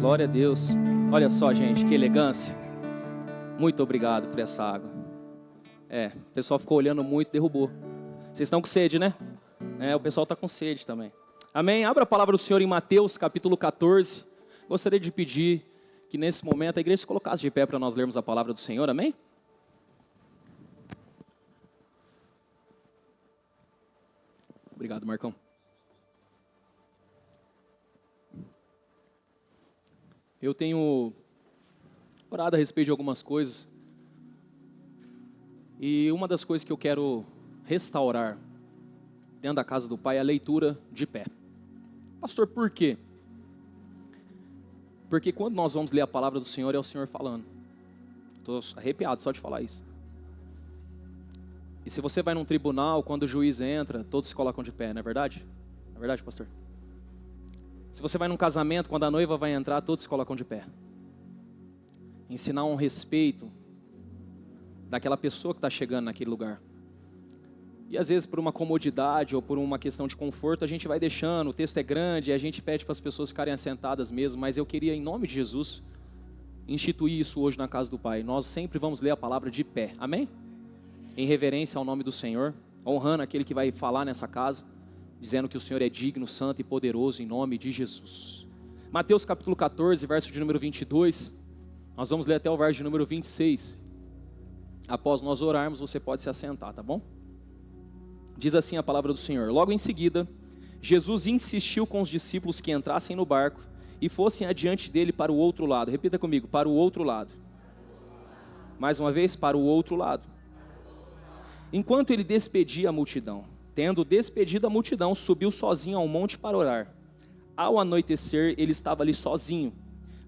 Glória a Deus. Olha só, gente, que elegância. Muito obrigado por essa água. O pessoal ficou olhando muito, derrubou. Vocês estão com sede, né? O pessoal está com sede também. Amém? Abra a palavra do Senhor em Mateus, capítulo 14. Gostaria de pedir que nesse momento a igreja se colocasse de pé para nós lermos a palavra do Senhor. Amém? Obrigado, Marcão. Eu tenho orado a respeito de algumas coisas. E uma das coisas que eu quero restaurar dentro da casa do Pai é a leitura de pé. Pastor, por quê? Porque quando nós vamos ler a palavra do Senhor, é o Senhor falando. Estou arrepiado só de falar isso. E se você vai num tribunal, quando o juiz entra, todos se colocam de pé, não é verdade? Não é verdade, pastor? Se você vai num casamento, quando a noiva vai entrar, todos se colocam de pé. Ensinar um respeito daquela pessoa que está chegando naquele lugar. E às vezes por uma comodidade ou por uma questão de conforto, a gente vai deixando, o texto é grande, e a gente pede para as pessoas ficarem assentadas mesmo, mas eu queria, em nome de Jesus, instituir isso hoje na casa do Pai. Nós sempre vamos ler a palavra de pé, amém? Em reverência ao nome do Senhor, honrando aquele que vai falar nessa casa, dizendo que o Senhor é digno, santo e poderoso, em nome de Jesus. Mateus capítulo 14, verso de número 22, nós vamos ler até o verso de número 26. Após nós orarmos, você pode se assentar, tá bom? Diz assim a palavra do Senhor: logo em seguida, Jesus insistiu com os discípulos que entrassem no barco e fossem adiante dele para o outro lado. Repita comigo, para o outro lado. Mais uma vez, para o outro lado. Enquanto ele despedia a multidão, tendo despedido a multidão, subiu sozinho ao monte para orar. Ao anoitecer, ele estava ali sozinho,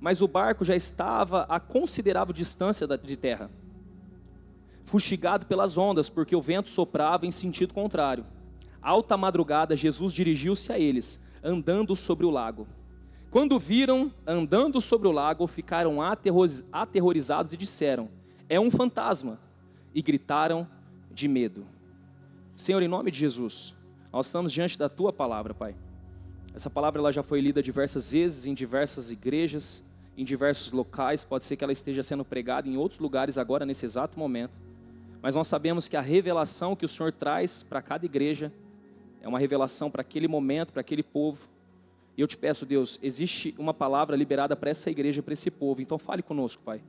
mas o barco já estava a considerável distância de terra, fustigado pelas ondas, porque o vento soprava em sentido contrário. Alta madrugada, Jesus dirigiu-se a eles, andando sobre o lago. Quando viram andando sobre o lago, ficaram aterrorizados e disseram: é um fantasma, e gritaram de medo. Senhor, em nome de Jesus, nós estamos diante da Tua palavra, Pai. Essa palavra ela já foi lida diversas vezes, em diversas igrejas, em diversos locais. Pode ser que ela esteja sendo pregada em outros lugares agora, nesse exato momento. Mas nós sabemos que a revelação que o Senhor traz para cada igreja é uma revelação para aquele momento, para aquele povo. E eu te peço, Deus, existe uma palavra liberada para essa igreja, para esse povo. Então fale conosco, Pai.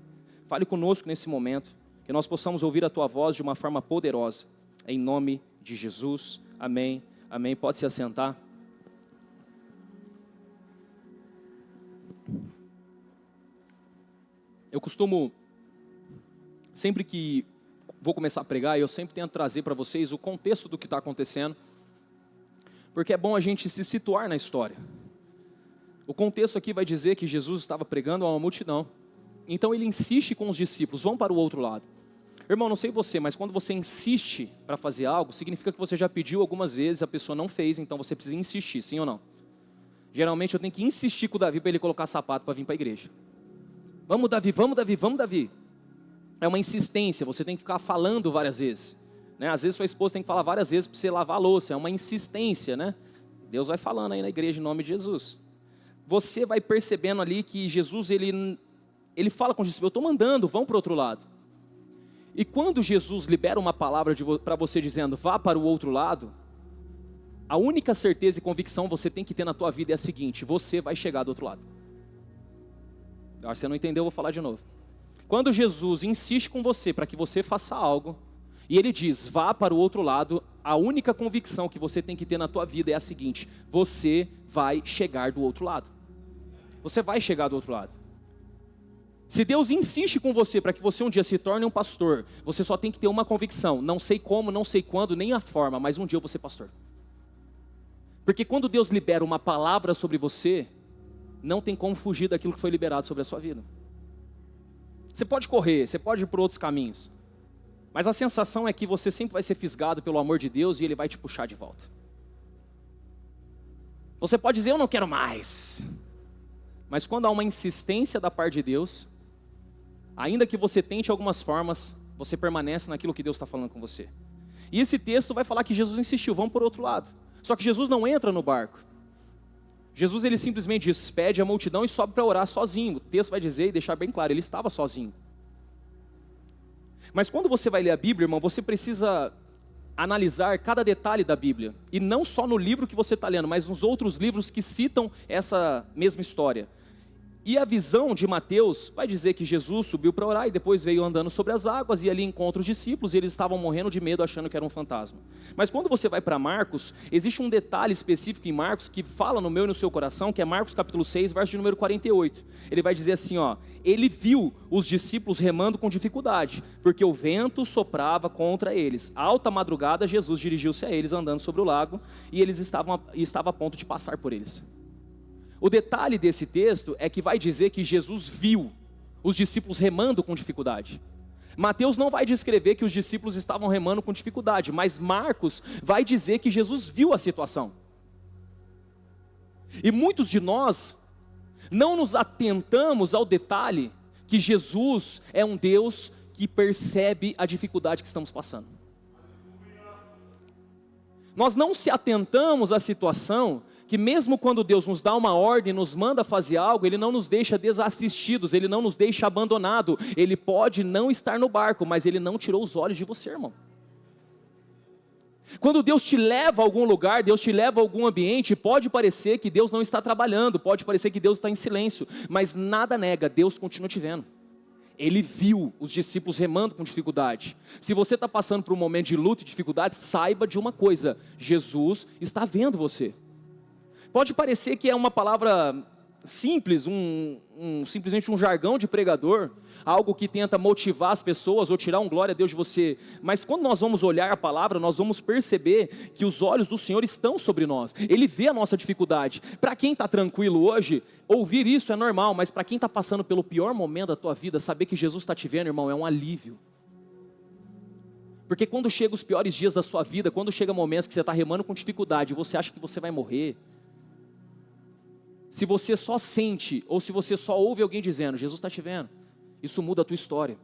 Fale conosco nesse momento, que nós possamos ouvir a Tua voz de uma forma poderosa. Em nome de Jesus, amém, amém. Pode se assentar. Eu costumo, sempre que vou começar a pregar, eu sempre tento trazer para vocês o contexto do que está acontecendo, porque é bom a gente se situar na história. O contexto aqui vai dizer que Jesus estava pregando a uma multidão, então ele insiste com os discípulos: vão para o outro lado. Irmão, não sei você, mas quando você insiste para fazer algo, significa que você já pediu algumas vezes, a pessoa não fez, então você precisa insistir, sim ou não? Geralmente eu tenho que insistir com o Davi para ele colocar sapato para vir para a igreja. Vamos Davi, vamos Davi, vamos Davi. É uma insistência, você tem que ficar falando várias vezes, né? Às vezes sua esposa tem que falar várias vezes para você lavar a louça, é uma insistência, né? Deus vai falando aí na igreja em nome de Jesus. Você vai percebendo ali que Jesus, ele fala com os discípulos: eu estou mandando, vão para o outro lado. E quando Jesus libera uma palavra para você dizendo: vá para o outro lado, a única certeza e convicção você tem que ter na tua vida é a seguinte: você vai chegar do outro lado. Se você não entendeu, eu vou falar de novo. Quando Jesus insiste com você para que você faça algo, e Ele diz: vá para o outro lado, a única convicção que você tem que ter na tua vida é a seguinte: você vai chegar do outro lado. Você vai chegar do outro lado. Se Deus insiste com você para que você um dia se torne um pastor, você só tem que ter uma convicção: não sei como, não sei quando, nem a forma, mas um dia eu vou ser pastor. Porque quando Deus libera uma palavra sobre você, não tem como fugir daquilo que foi liberado sobre a sua vida. Você pode correr, você pode ir por outros caminhos, mas a sensação é que você sempre vai ser fisgado pelo amor de Deus e Ele vai te puxar de volta. Você pode dizer: eu não quero mais. Mas quando há uma insistência da parte de Deus, ainda que você tente algumas formas, você permanece naquilo que Deus está falando com você. E esse texto vai falar que Jesus insistiu: vamos por outro lado. Só que Jesus não entra no barco. Jesus, ele simplesmente despede a multidão e sobe para orar sozinho. O texto vai dizer e deixar bem claro, ele estava sozinho. Mas quando você vai ler a Bíblia, irmão, você precisa analisar cada detalhe da Bíblia. E não só no livro que você está lendo, mas nos outros livros que citam essa mesma história. E a visão de Mateus vai dizer que Jesus subiu para orar e depois veio andando sobre as águas e ali encontra os discípulos e eles estavam morrendo de medo achando que era um fantasma. Mas quando você vai para Marcos, existe um detalhe específico em Marcos que fala no meu e no seu coração, que é Marcos capítulo 6, verso de número 48. Ele vai dizer assim, ó, ele viu os discípulos remando com dificuldade, porque o vento soprava contra eles. À alta madrugada, Jesus dirigiu-se a eles andando sobre o lago e estava a ponto de passar por eles. O detalhe desse texto é que vai dizer que Jesus viu os discípulos remando com dificuldade. Mateus não vai descrever que os discípulos estavam remando com dificuldade, mas Marcos vai dizer que Jesus viu a situação. E muitos de nós não nos atentamos ao detalhe que Jesus é um Deus que percebe a dificuldade que estamos passando. Nós não se atentamos à situação que mesmo quando Deus nos dá uma ordem, nos manda fazer algo, Ele não nos deixa desassistidos, Ele não nos deixa abandonado. Ele pode não estar no barco, mas Ele não tirou os olhos de você, irmão. Quando Deus te leva a algum lugar, Deus te leva a algum ambiente, pode parecer que Deus não está trabalhando, pode parecer que Deus está em silêncio, mas nada nega, Deus continua te vendo. Ele viu os discípulos remando com dificuldade. Se você está passando por um momento de luta e dificuldade, saiba de uma coisa, Jesus está vendo você. Pode parecer que é uma palavra simples, simplesmente um jargão de pregador, algo que tenta motivar as pessoas ou tirar um glória a Deus de você, mas quando nós vamos olhar a palavra, nós vamos perceber que os olhos do Senhor estão sobre nós, Ele vê a nossa dificuldade. Para quem está tranquilo hoje, ouvir isso é normal, mas para quem está passando pelo pior momento da tua vida, saber que Jesus está te vendo, irmão, é um alívio. Porque quando chegam os piores dias da sua vida, quando chega momentos que você está remando com dificuldade, você acha que você vai morrer, se você só sente, ou se você só ouve alguém dizendo, Jesus está te vendo, isso muda a tua história.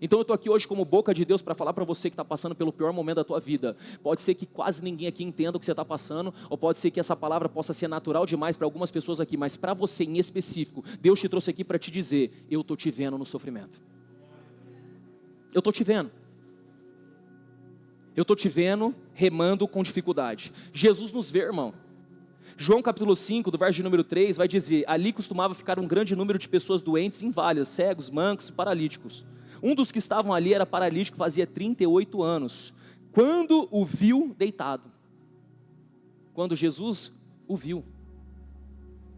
Então eu estou aqui hoje como boca de Deus para falar para você que está passando pelo pior momento da tua vida. Pode ser que quase ninguém aqui entenda o que você está passando, ou pode ser que essa palavra possa ser natural demais para algumas pessoas aqui, mas para você em específico, Deus te trouxe aqui para te dizer, eu estou te vendo no sofrimento. Eu estou te vendo. Eu estou te vendo remando com dificuldade. Jesus nos vê, irmão. João capítulo 5, do verso de número 3, vai dizer, ali costumava ficar um grande número de pessoas doentes, inválidas, cegos, mancos e paralíticos. Um dos que estavam ali era paralítico, fazia 38 anos. Quando o viu deitado, quando Jesus o viu,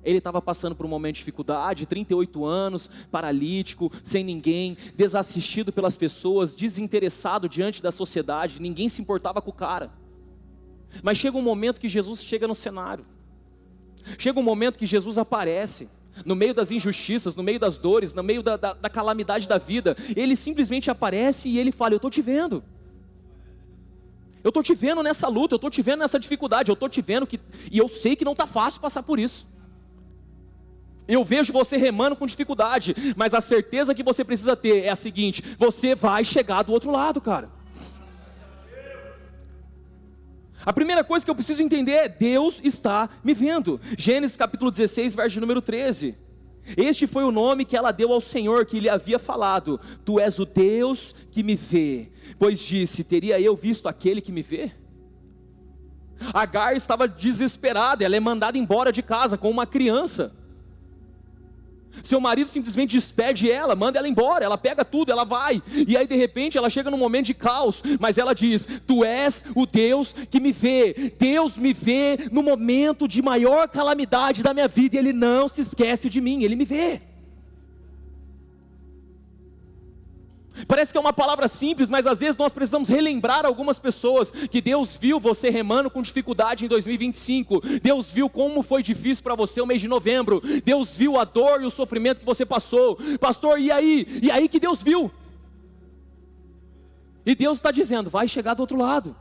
ele estava passando por um momento de dificuldade, 38 anos, paralítico, sem ninguém, desassistido pelas pessoas, desinteressado diante da sociedade, ninguém se importava com o cara. Mas chega um momento que Jesus chega no cenário. Chega um momento que Jesus aparece, no meio das injustiças, no meio das dores, no meio da calamidade da vida. Ele simplesmente aparece e ele fala, eu estou te vendo. Eu estou te vendo nessa luta, eu estou te vendo nessa dificuldade, eu estou te vendo e eu sei que não está fácil passar por isso. Eu vejo você remando com dificuldade, mas a certeza que você precisa ter é a seguinte, você vai chegar do outro lado, cara. A primeira coisa que eu preciso entender é, Deus está me vendo. Gênesis capítulo 16, verso de número 13. Este foi o nome que ela deu ao Senhor, que lhe havia falado, tu és o Deus que me vê. Pois disse, teria eu visto aquele que me vê? Agar estava desesperada, ela é mandada embora de casa com uma criança. Seu marido simplesmente despede ela, manda ela embora, ela pega tudo, ela vai, e aí de repente ela chega num momento de caos, mas ela diz, tu és o Deus que me vê. Deus me vê no momento de maior calamidade da minha vida, e Ele não se esquece de mim, Ele me vê. Parece que é uma palavra simples, mas às vezes nós precisamos relembrar algumas pessoas que Deus viu você remando com dificuldade em 2025. Deus viu como foi difícil para você o mês de novembro. Deus viu a dor e o sofrimento que você passou. Pastor, e aí? E aí que Deus viu? E Deus está dizendo, vai chegar do outro lado.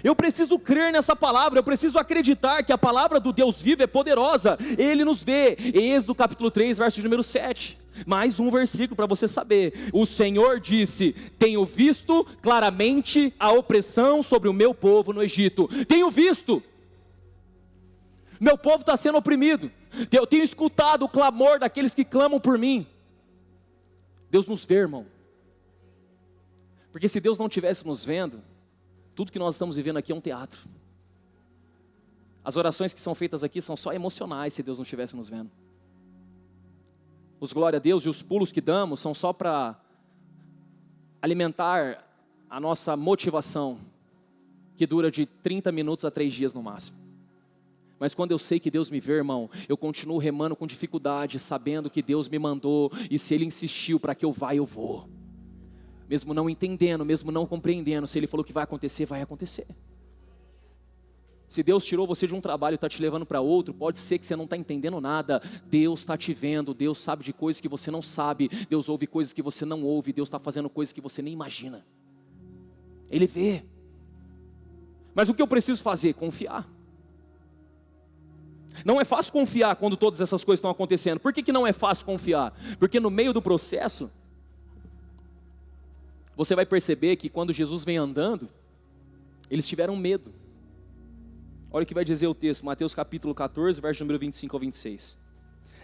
Eu preciso crer nessa palavra, eu preciso acreditar que a palavra do Deus vivo é poderosa. Ele nos vê. Êxodo capítulo 3, verso de número 7. Mais um versículo para você saber. O Senhor disse, tenho visto claramente a opressão sobre o meu povo no Egito. Tenho visto. Meu povo está sendo oprimido. Eu tenho escutado o clamor daqueles que clamam por mim. Deus nos vê, irmão. Porque se Deus não estivesse nos vendo, tudo que nós estamos vivendo aqui é um teatro. As orações que são feitas aqui são só emocionais se Deus não estivesse nos vendo. Os glória a Deus e os pulos que damos são só para alimentar a nossa motivação, que dura de 30 minutos a 3 dias no máximo. Mas quando eu sei que Deus me vê, irmão, eu continuo remando com dificuldade, sabendo que Deus me mandou, e se Ele insistiu para que eu vá, eu vou. Mesmo não entendendo, mesmo não compreendendo, se Ele falou que vai acontecer, vai acontecer. Se Deus tirou você de um trabalho e está te levando para outro, pode ser que você não está entendendo nada. Deus está te vendo, Deus sabe de coisas que você não sabe, Deus ouve coisas que você não ouve, Deus está fazendo coisas que você nem imagina. Ele vê. Mas o que eu preciso fazer? Confiar. Não é fácil confiar quando todas essas coisas estão acontecendo. Por que não é fácil confiar? Porque no meio do processo, você vai perceber que quando Jesus vem andando, eles tiveram medo. Olha o que vai dizer o texto, Mateus capítulo 14, verso número 25 ao 26.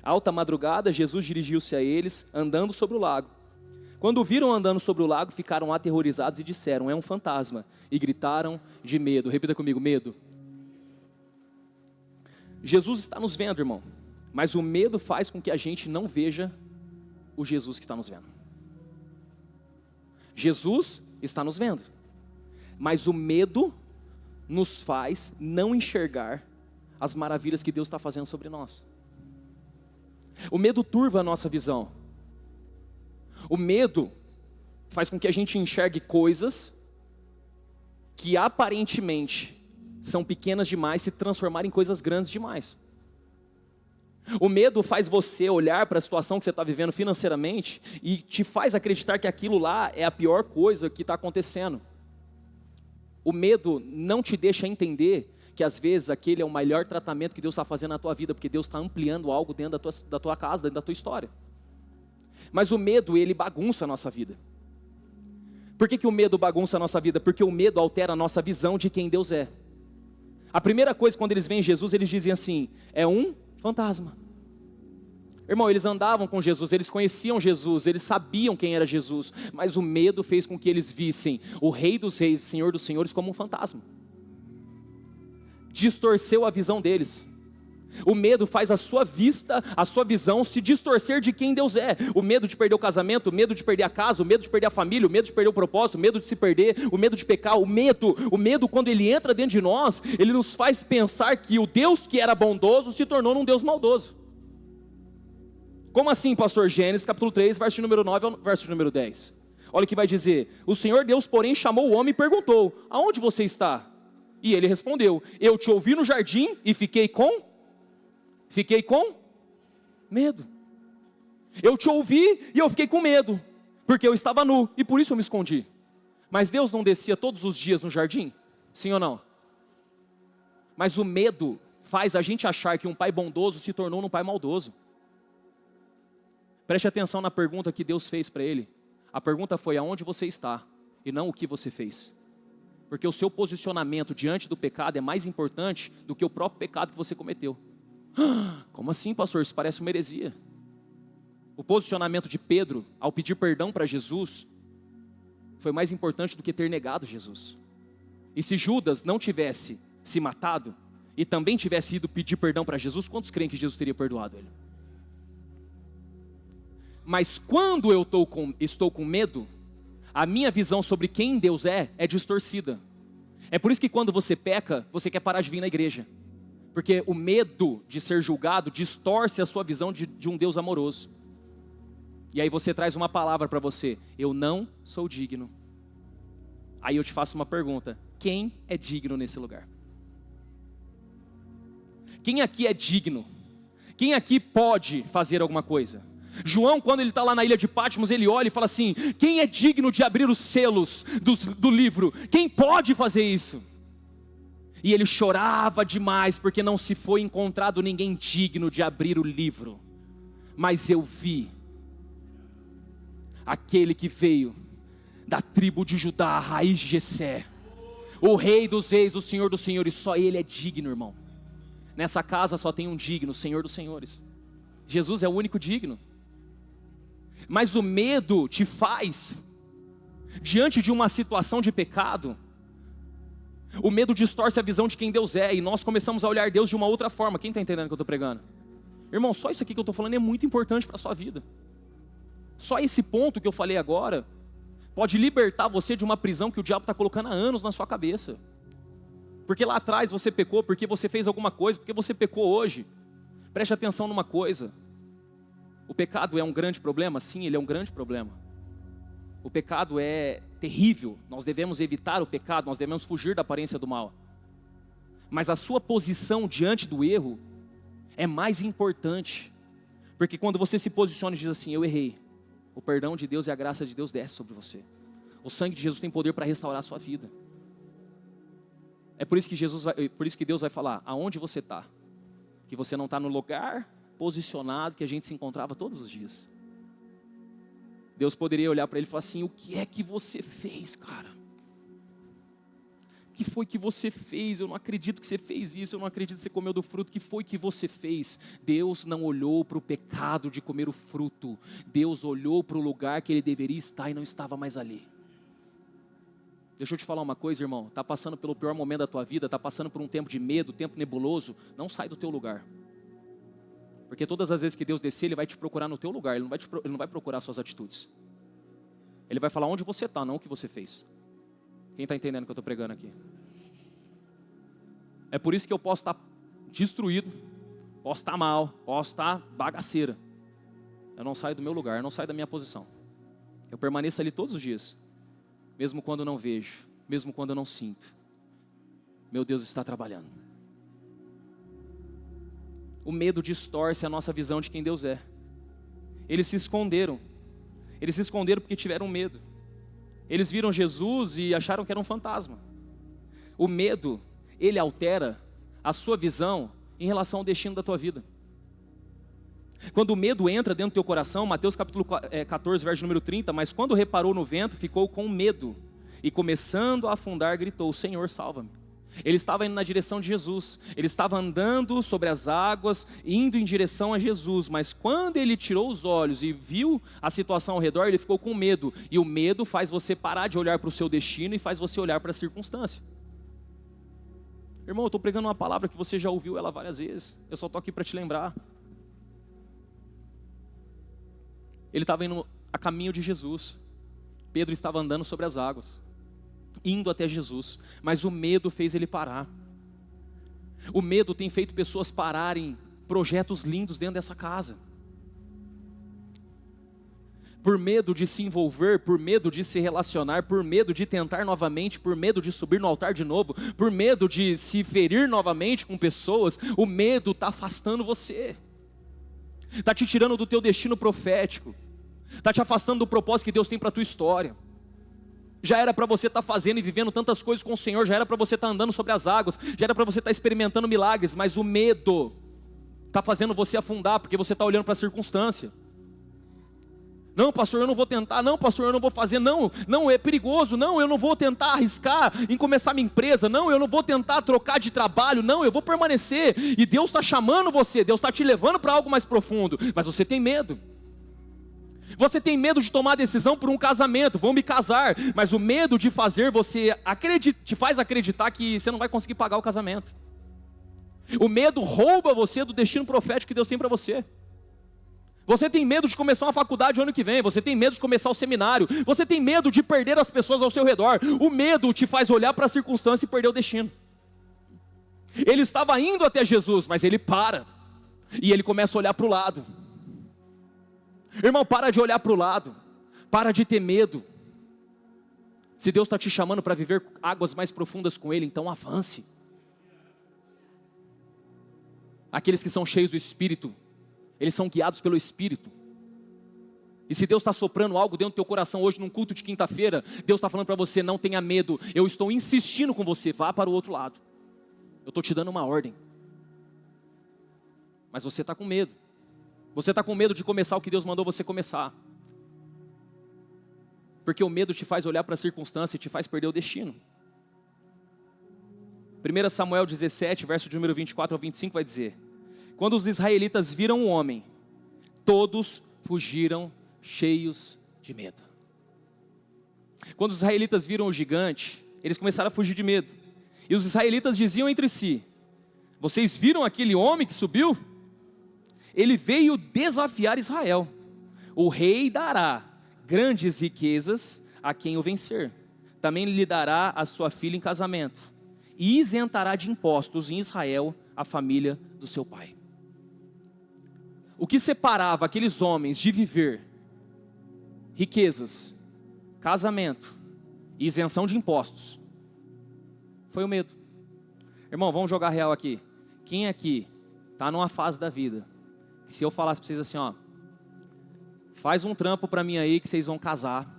Alta madrugada, Jesus dirigiu-se a eles, andando sobre o lago. Quando o viram andando sobre o lago, ficaram aterrorizados e disseram, é um fantasma. E gritaram de medo. Repita comigo, medo. Jesus está nos vendo, irmão. Mas o medo faz com que a gente não veja o Jesus que está nos vendo. Jesus está nos vendo. Mas o medo nos faz não enxergar as maravilhas que Deus está fazendo sobre nós. O medo turva a nossa visão. O medo faz com que a gente enxergue coisas que aparentemente são pequenas demais se transformarem em coisas grandes demais. O medo faz você olhar para a situação que você está vivendo financeiramente e te faz acreditar que aquilo lá é a pior coisa que está acontecendo. O medo não te deixa entender que às vezes aquele é o melhor tratamento que Deus está fazendo na tua vida, porque Deus está ampliando algo dentro da tua casa, dentro da tua história. Mas o medo, ele bagunça a nossa vida. Por que o medo bagunça a nossa vida? Porque o medo altera a nossa visão de quem Deus é. A primeira coisa, quando eles veem Jesus, eles dizem assim, é um fantasma. Irmão, eles andavam com Jesus, eles conheciam Jesus, eles sabiam quem era Jesus, mas o medo fez com que eles vissem o Rei dos Reis, Senhor dos Senhores, como um fantasma. Distorceu a visão deles. O medo faz a sua vista, a sua visão se distorcer de quem Deus é. O medo de perder o casamento, o medo de perder a casa, o medo de perder a família, o medo de perder o propósito, o medo de se perder, o medo de pecar, o medo quando ele entra dentro de nós, ele nos faz pensar que o Deus que era bondoso se tornou um Deus maldoso. Como assim, pastor? Gênesis capítulo 3, verso número 9 ao verso número 10. Olha o que vai dizer. O Senhor Deus, porém, chamou o homem e perguntou, aonde você está? E ele respondeu, eu te ouvi no jardim e fiquei com medo. Eu te ouvi e eu fiquei com medo, porque eu estava nu e por isso eu me escondi. Mas Deus não descia todos os dias no jardim? Sim ou não? Mas o medo faz a gente achar que um pai bondoso se tornou um pai maldoso. Preste atenção na pergunta que Deus fez para ele. A pergunta foi aonde você está e não o que você fez. Porque o seu posicionamento diante do pecado é mais importante do que o próprio pecado que você cometeu. Como assim, pastor? Isso parece uma heresia. O posicionamento de Pedro ao pedir perdão para Jesus foi mais importante do que ter negado Jesus. E se Judas não tivesse se matado e também tivesse ido pedir perdão para Jesus, quantos creem que Jesus teria perdoado ele? Mas quando eu estou com medo, a minha visão sobre quem Deus é distorcida. É por isso que quando você peca, você quer parar de vir na igreja. Porque o medo de ser julgado distorce a sua visão de um Deus amoroso. E aí você traz uma palavra para você, eu não sou digno. Aí eu te faço uma pergunta, quem é digno nesse lugar? Quem aqui é digno? Quem aqui pode fazer alguma coisa? João, quando ele está lá na ilha de Patmos, ele olha e fala assim, quem é digno de abrir os selos do livro? Quem pode fazer isso? E ele chorava demais, porque não se foi encontrado ninguém digno de abrir o livro. Mas eu vi aquele que veio da tribo de Judá, a raiz de Jessé, o Rei dos Reis, o Senhor dos Senhores, só ele é digno, irmão. Nessa casa só tem um digno, Senhor dos Senhores. Jesus é o único digno. Mas o medo te faz, diante de uma situação de pecado, o medo distorce a visão de quem Deus é, e nós começamos a olhar Deus de uma outra forma. Quem está entendendo o que eu estou pregando? Irmão, só isso aqui que eu estou falando é muito importante para a sua vida. Só esse ponto que eu falei agora pode libertar você de uma prisão que o diabo está colocando há anos na sua cabeça. Porque lá atrás você pecou, porque você fez alguma coisa, porque você pecou hoje. Preste atenção numa coisa. O pecado é um grande problema? Sim, ele é um grande problema. O pecado é terrível. Nós devemos evitar o pecado, nós devemos fugir da aparência do mal. Mas a sua posição diante do erro é mais importante. Porque quando você se posiciona e diz assim, eu errei, o perdão de Deus e a graça de Deus desce sobre você. O sangue de Jesus tem poder para restaurar a sua vida. É por isso que Deus vai falar, aonde você está? Que você não está no lugar posicionado que a gente se encontrava todos os dias. Deus poderia olhar para ele e falar assim, o que é que você fez, cara? O que foi que você fez? Eu não acredito que você fez isso, eu não acredito que você comeu do fruto. O que foi que você fez? Deus não olhou para o pecado de comer o fruto. Deus olhou para o lugar que ele deveria estar e não estava mais ali. Deixa eu te falar uma coisa, irmão. Está passando pelo pior momento da tua vida, está passando por um tempo de medo, tempo nebuloso. Não sai do teu lugar. Porque todas as vezes que Deus descer, Ele vai te procurar no teu lugar. Ele não vai procurar suas atitudes. Ele vai falar onde você está, não o que você fez. Quem está entendendo o que eu estou pregando aqui? É por isso que eu posso estar destruído, posso estar mal, posso estar bagaceira. Eu não saio do meu lugar, eu não saio da minha posição. Eu permaneço ali todos os dias. Mesmo quando eu não vejo, mesmo quando eu não sinto. Meu Deus está trabalhando. O medo distorce a nossa visão de quem Deus é. Eles se esconderam. Eles se esconderam porque tiveram medo. Eles viram Jesus e acharam que era um fantasma. O medo, ele altera a sua visão em relação ao destino da tua vida. Quando o medo entra dentro do teu coração, Mateus capítulo 14, verso número 30, mas quando reparou no vento, ficou com medo, e começando a afundar, gritou, Senhor, salva-me. Ele estava indo na direção de Jesus, ele estava andando sobre as águas, indo em direção a Jesus, mas quando ele tirou os olhos e viu a situação ao redor, ele ficou com medo, e o medo faz você parar de olhar para o seu destino e faz você olhar para a circunstância. Irmão, eu estou pregando uma palavra que você já ouviu ela várias vezes, eu só estou aqui para te lembrar. Ele estava indo a caminho de Jesus. Pedro estava andando sobre as águas, indo até Jesus, mas o medo fez ele parar. O medo tem feito pessoas pararem projetos lindos dentro dessa casa. Por medo de se envolver, por medo de se relacionar, por medo de tentar novamente, por medo de subir no altar de novo, por medo de se ferir novamente com pessoas, o medo está afastando você. Está te tirando do teu destino profético. Está te afastando do propósito que Deus tem para a tua história. Já era para você estar fazendo e vivendo tantas coisas com o Senhor. Já era para você estar andando sobre as águas. Já era para você estar experimentando milagres. Mas o medo está fazendo você afundar, porque você está olhando para a circunstância. Não, pastor, eu não vou tentar. Não, pastor, eu não vou fazer. Não, é perigoso. Não, eu não vou tentar arriscar em começar minha empresa. Não, eu não vou tentar trocar de trabalho. Não, eu vou permanecer. E Deus está chamando você. Deus está te levando para algo mais profundo. Mas você tem medo. Você tem medo de tomar decisão por um casamento. Vou me casar. Mas o medo de fazer você te faz acreditar que você não vai conseguir pagar o casamento. O medo rouba você do destino profético que Deus tem para você. Você tem medo de começar uma faculdade ano que vem. Você tem medo de começar o seminário. Você tem medo de perder as pessoas ao seu redor. O medo te faz olhar para a circunstância e perder o destino. Ele estava indo até Jesus, mas ele para. E ele começa a olhar para o lado. Irmão, para de olhar para o lado. Para de ter medo. Se Deus está te chamando para viver águas mais profundas com Ele, então avance. Aqueles que são cheios do Espírito, eles são guiados pelo Espírito. E se Deus está soprando algo dentro do teu coração hoje, num culto de quinta-feira, Deus está falando para você, não tenha medo, eu estou insistindo com você, vá para o outro lado. Eu estou te dando uma ordem. Mas você está com medo. Você está com medo de começar o que Deus mandou você começar. Porque o medo te faz olhar para a circunstância e te faz perder o destino. 1 Samuel 17, verso de número 24 ao 25 vai dizer: quando os israelitas viram o homem, todos fugiram cheios de medo. Quando os israelitas viram o gigante, eles começaram a fugir de medo. E os israelitas diziam entre si: vocês viram aquele homem que subiu? Ele veio desafiar Israel. O rei dará grandes riquezas a quem o vencer. Também lhe dará a sua filha em casamento. E isentará de impostos em Israel a família do seu pai. O que separava aqueles homens de viver riquezas, casamento e isenção de impostos foi o medo. Irmão, vamos jogar real aqui. Quem aqui está numa fase da vida que se eu falasse para vocês assim, ó, faz um trampo para mim aí que vocês vão casar,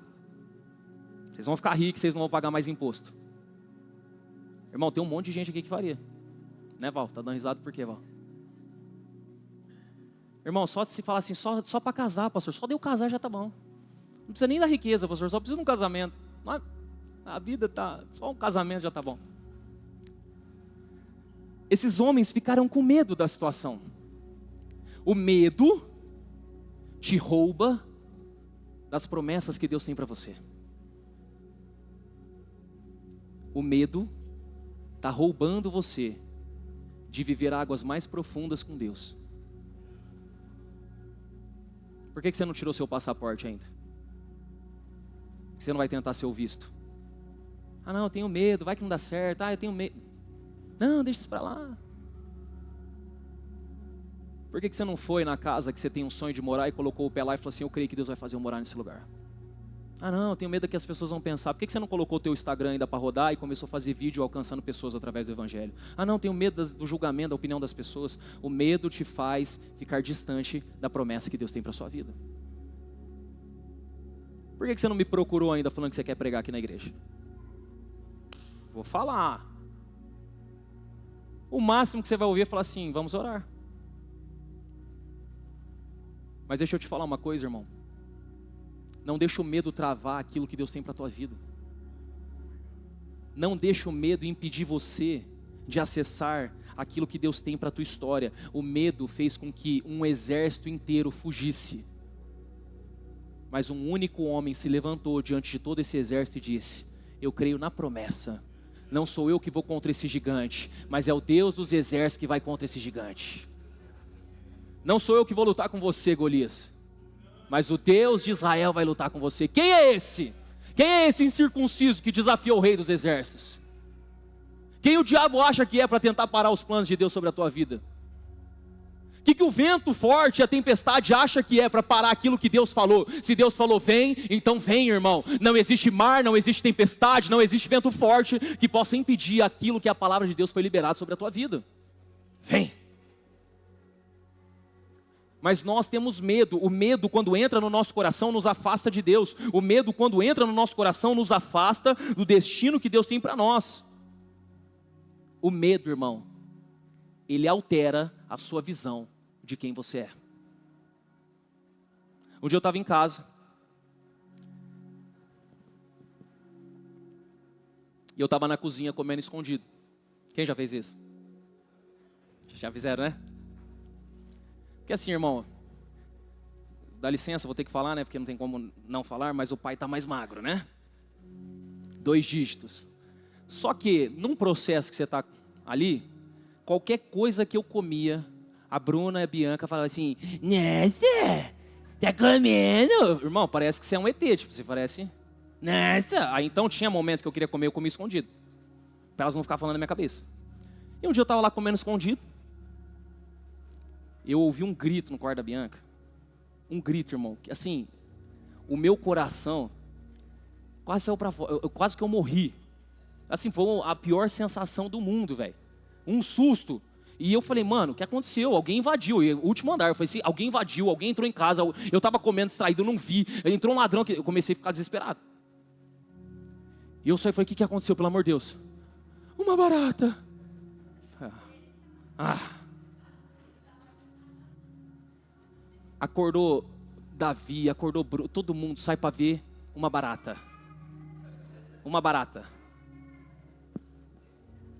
vocês vão ficar ricos, vocês não vão pagar mais imposto. Irmão, tem um monte de gente aqui que faria. Né, Val? Tá dando risada por quê, Val? Irmão, só se falar assim, só para casar, pastor, só de eu casar já tá bom. Não precisa nem da riqueza, pastor, só precisa de um casamento. A vida tá, só um casamento já tá bom. Esses homens ficaram com medo da situação. O medo te rouba das promessas que Deus tem para você. O medo está roubando você de viver águas mais profundas com Deus. Por que você não tirou seu passaporte ainda? Por que você não vai tentar ser o visto? Ah não, eu tenho medo, vai que não dá certo. Ah, eu tenho medo. Não, deixa isso para lá. Por que você não foi na casa que você tem um sonho de morar e colocou o pé lá e falou assim, eu creio que Deus vai fazer eu morar nesse lugar? Ah não, eu tenho medo que as pessoas vão pensar. Por que você não colocou o teu Instagram ainda para rodar e começou a fazer vídeo alcançando pessoas através do Evangelho? Ah não, tenho medo do julgamento, da opinião das pessoas. O medo te faz ficar distante da promessa que Deus tem para a sua vida. Por que você não me procurou ainda falando que você quer pregar aqui na igreja? Vou falar. O máximo que você vai ouvir é falar assim, vamos orar. Mas deixa eu te falar uma coisa, irmão. Não deixa o medo travar aquilo que Deus tem para a tua vida. Não deixa o medo impedir você de acessar aquilo que Deus tem para a tua história. O medo fez com que um exército inteiro fugisse. Mas um único homem se levantou diante de todo esse exército e disse, eu creio na promessa. Não sou eu que vou contra esse gigante, mas é o Deus dos exércitos que vai contra esse gigante. Não sou eu que vou lutar com você, Golias, mas o Deus de Israel vai lutar com você. Quem é esse? Quem é esse incircunciso que desafiou o rei dos exércitos? Quem o diabo acha que é para tentar parar os planos de Deus sobre a tua vida? O que o vento forte e a tempestade acha que é para parar aquilo que Deus falou? Se Deus falou vem, então vem, irmão. Não existe mar, não existe tempestade, não existe vento forte que possa impedir aquilo que a palavra de Deus foi liberada sobre a tua vida. Vem. Mas nós temos medo. O medo, quando entra no nosso coração, nos afasta de Deus. O medo, quando entra no nosso coração, nos afasta do destino que Deus tem para nós. O medo, irmão, ele altera a sua visão de quem você é. Um dia eu estava em casa, e eu estava na cozinha comendo escondido. Quem já fez isso? Já fizeram, né? Porque assim, irmão, dá licença, vou ter que falar, né? Porque não tem como não falar, mas o pai está mais magro, né? 2 dígitos. Só que, num processo que você está ali, qualquer coisa que eu comia, a Bruna e a Bianca falavam assim, nossa, tá comendo? Irmão, parece que você é um ET, tipo, você parece, nossa. Aí então tinha momentos que eu queria comer, eu comia escondido, para elas não ficarem falando na minha cabeça. E um dia eu estava lá comendo escondido, eu ouvi um grito no quarto da Bianca, um grito, irmão, que assim, o meu coração quase saiu para fora, quase que eu morri. Assim, foi a pior sensação do mundo, velho. Um susto. E eu falei, mano, o que aconteceu? Alguém invadiu. E, último andar, eu falei assim, alguém invadiu, alguém entrou em casa. Eu estava comendo distraído, eu não vi. Entrou um ladrão, eu comecei a ficar desesperado. E eu só falei, o que aconteceu, pelo amor de Deus? Uma barata. Acordou Davi, acordou Bruno, todo mundo sai para ver uma barata. Uma barata.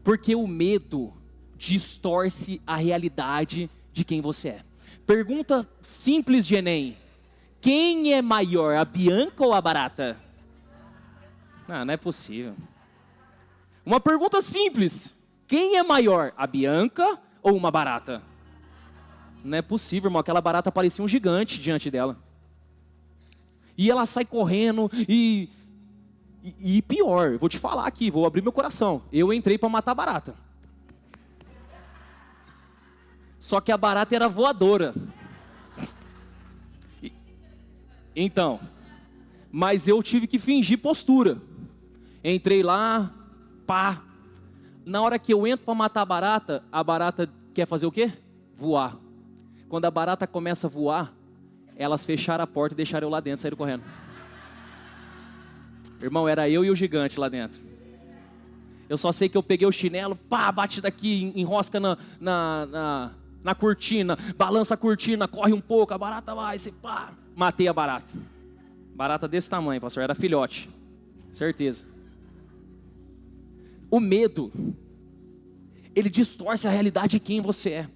Porque o medo distorce a realidade de quem você é. Pergunta simples de Enem: quem é maior, a Bianca ou a barata? Não é possível. Uma pergunta simples: quem é maior, a Bianca ou uma barata? Não é possível, irmão. Aquela barata parecia um gigante diante dela. E ela sai correndo e pior, vou te falar aqui, vou abrir meu coração. Eu entrei para matar a barata. Só que a barata era voadora. Então, mas eu tive que fingir postura. Entrei lá, pá. Na hora que eu entro para matar a barata quer fazer o quê? Voar. Quando a barata começa a voar, elas fecharam a porta e deixaram eu lá dentro, saíram correndo. Irmão, era eu e o gigante lá dentro. Eu só sei que eu peguei o chinelo, pá, bate daqui, enrosca na cortina, balança a cortina, corre um pouco, a barata vai, se pá. Matei a barata. Barata desse tamanho, pastor, era filhote. Certeza. O medo, ele distorce a realidade de quem você é.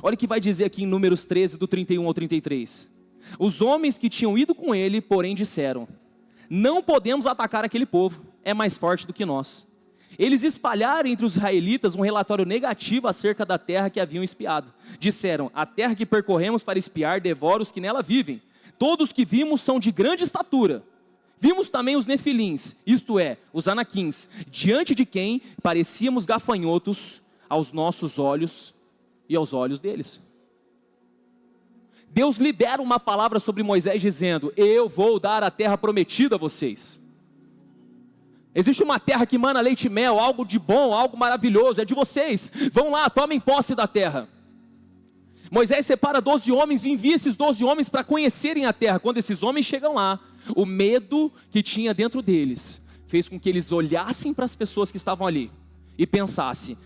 Olha o que vai dizer aqui em Números 13, do 31 ao 33. Os homens que tinham ido com ele, porém, disseram: não podemos atacar aquele povo, é mais forte do que nós. Eles espalharam entre os israelitas um relatório negativo acerca da terra que haviam espiado. Disseram: a terra que percorremos para espiar devora os que nela vivem. Todos que vimos são de grande estatura. Vimos também os nefilins, isto é, os anaquins, diante de quem parecíamos gafanhotos aos nossos olhos e aos olhos deles. Deus libera uma palavra sobre Moisés dizendo: eu vou dar a terra prometida a vocês. Existe uma terra que mana leite e mel, algo de bom, algo maravilhoso, é de vocês. Vão lá, tomem posse da terra. Moisés separa 12 homens e envia esses 12 homens para conhecerem a terra. Quando esses homens chegam lá, o medo que tinha dentro deles fez com que eles olhassem para as pessoas que estavam ali e pensassem: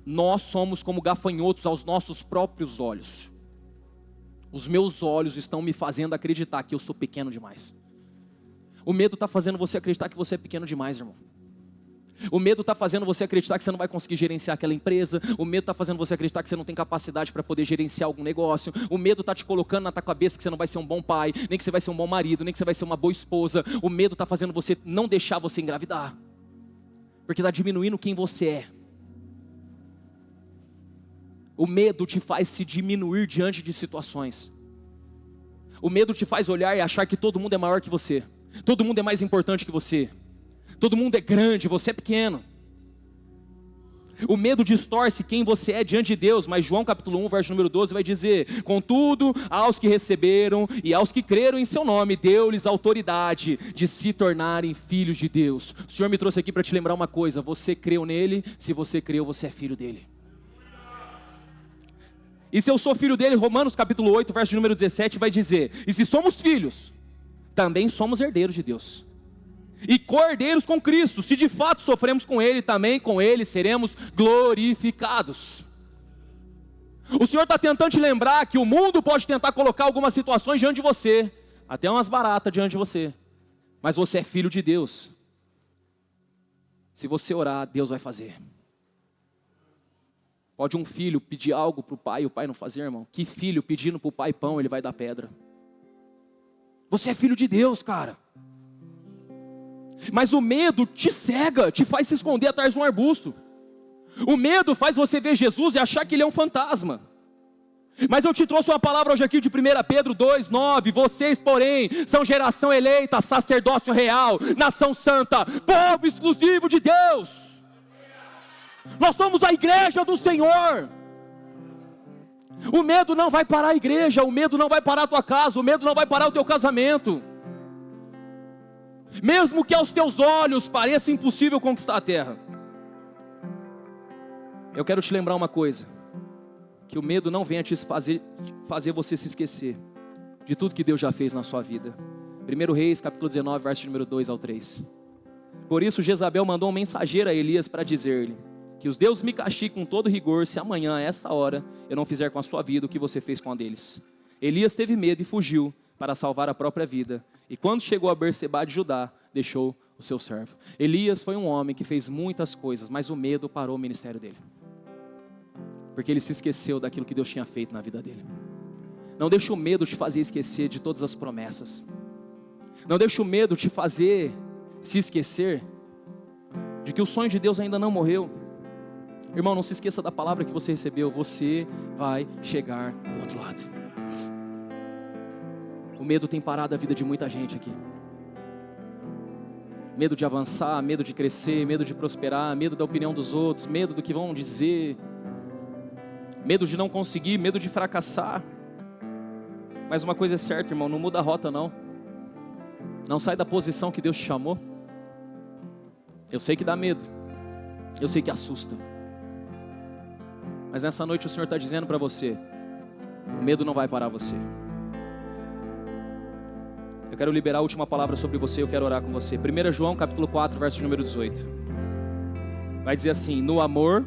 nós somos como gafanhotos aos nossos próprios olhos. Os meus olhos estão me fazendo acreditar que eu sou pequeno demais. O medo está fazendo você acreditar que você é pequeno demais, irmão. O medo está fazendo você acreditar que você não vai conseguir gerenciar aquela empresa. O medo está fazendo você acreditar que você não tem capacidade para poder gerenciar algum negócio. O medo está te colocando na tua cabeça que você não vai ser um bom pai, nem que você vai ser um bom marido, nem que você vai ser uma boa esposa. O medo está fazendo você não deixar você engravidar, porque está diminuindo quem você é. O medo te faz se diminuir diante de situações. O medo te faz olhar e achar que todo mundo é maior que você. Todo mundo é mais importante que você. Todo mundo é grande, você é pequeno. O medo distorce quem você é diante de Deus. Mas João capítulo 1, verso número 12 vai dizer: contudo, aos que receberam e aos que creram em seu nome, deu-lhes autoridade de se tornarem filhos de Deus. O Senhor me trouxe aqui para te lembrar uma coisa: você creu nele, se você creu, você é filho dele. E se eu sou filho dele, Romanos capítulo 8, verso número 17 vai dizer: e se somos filhos, também somos herdeiros de Deus, e cordeiros com Cristo. Se de fato sofremos com ele, também com ele seremos glorificados. O Senhor está tentando te lembrar que o mundo pode tentar colocar algumas situações diante de você, até umas baratas diante de você, mas você é filho de Deus. Se você orar, Deus vai fazer. Pode um filho pedir algo para o pai e o pai não fazer, irmão? Que filho pedindo para o pai pão, ele vai dar pedra? Você é filho de Deus, cara. Mas o medo te cega, te faz se esconder atrás de um arbusto. O medo faz você ver Jesus e achar que ele é um fantasma. Mas eu te trouxe uma palavra hoje aqui de 1 Pedro 2,9. Vocês, porém, são geração eleita, sacerdócio real, nação santa, povo exclusivo de Deus. Nós somos a igreja do Senhor. O medo não vai parar a igreja, o medo não vai parar a tua casa, o medo não vai parar o teu casamento. Mesmo que aos teus olhos pareça impossível conquistar a terra. Eu quero te lembrar uma coisa: que o medo não venha te fazer você se esquecer de tudo que Deus já fez na sua vida. 1 Reis capítulo 19, verso número 2 ao 3. Por isso Jezabel mandou um mensageiro a Elias para dizer-lhe: que os deuses me castiguem com todo rigor, se amanhã, a esta hora, eu não fizer com a sua vida o que você fez com a deles. Elias teve medo e fugiu para salvar a própria vida. E quando chegou a Berseba de Judá, deixou o seu servo. Elias foi um homem que fez muitas coisas, mas o medo parou o ministério dele. Porque ele se esqueceu daquilo que Deus tinha feito na vida dele. Não deixe o medo te fazer esquecer de todas as promessas. Não deixe o medo te fazer se esquecer de que o sonho de Deus ainda não morreu. Irmão, não se esqueça da palavra que você recebeu. Você vai chegar do outro lado. O medo tem parado a vida de muita gente aqui. Medo de avançar, medo de crescer, medo de prosperar, medo da opinião dos outros, medo do que vão dizer, medo de não conseguir, medo de fracassar. Mas uma coisa é certa, irmão, não muda a rota não. Não sai da posição que Deus te chamou. Eu sei que dá medo, eu sei que assusta. Mas nessa noite o Senhor está dizendo para você, o medo não vai parar você. Eu quero liberar a última palavra sobre você, eu quero orar com você. 1 João capítulo 4, verso número 18. Vai dizer assim: no amor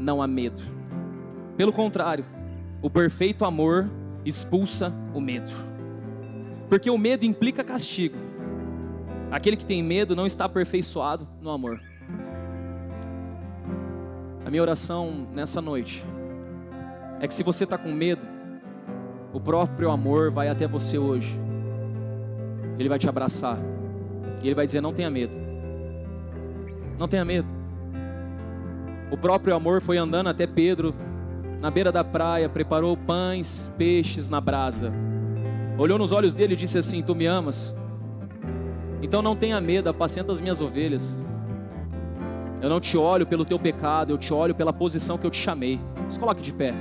não há medo. Pelo contrário, o perfeito amor expulsa o medo. Porque o medo implica castigo. Aquele que tem medo não está aperfeiçoado no amor. A minha oração nessa noite é que se você está com medo, o próprio amor vai até você hoje. Ele vai te abraçar e Ele vai dizer: não tenha medo. Não tenha medo. O próprio amor foi andando até Pedro, na beira da praia, preparou pães, peixes na brasa. Olhou nos olhos dele e disse assim: tu me amas? Então não tenha medo, apacenta as minhas ovelhas. Eu não te olho pelo teu pecado, eu te olho pela posição que eu te chamei. Se coloque de pé.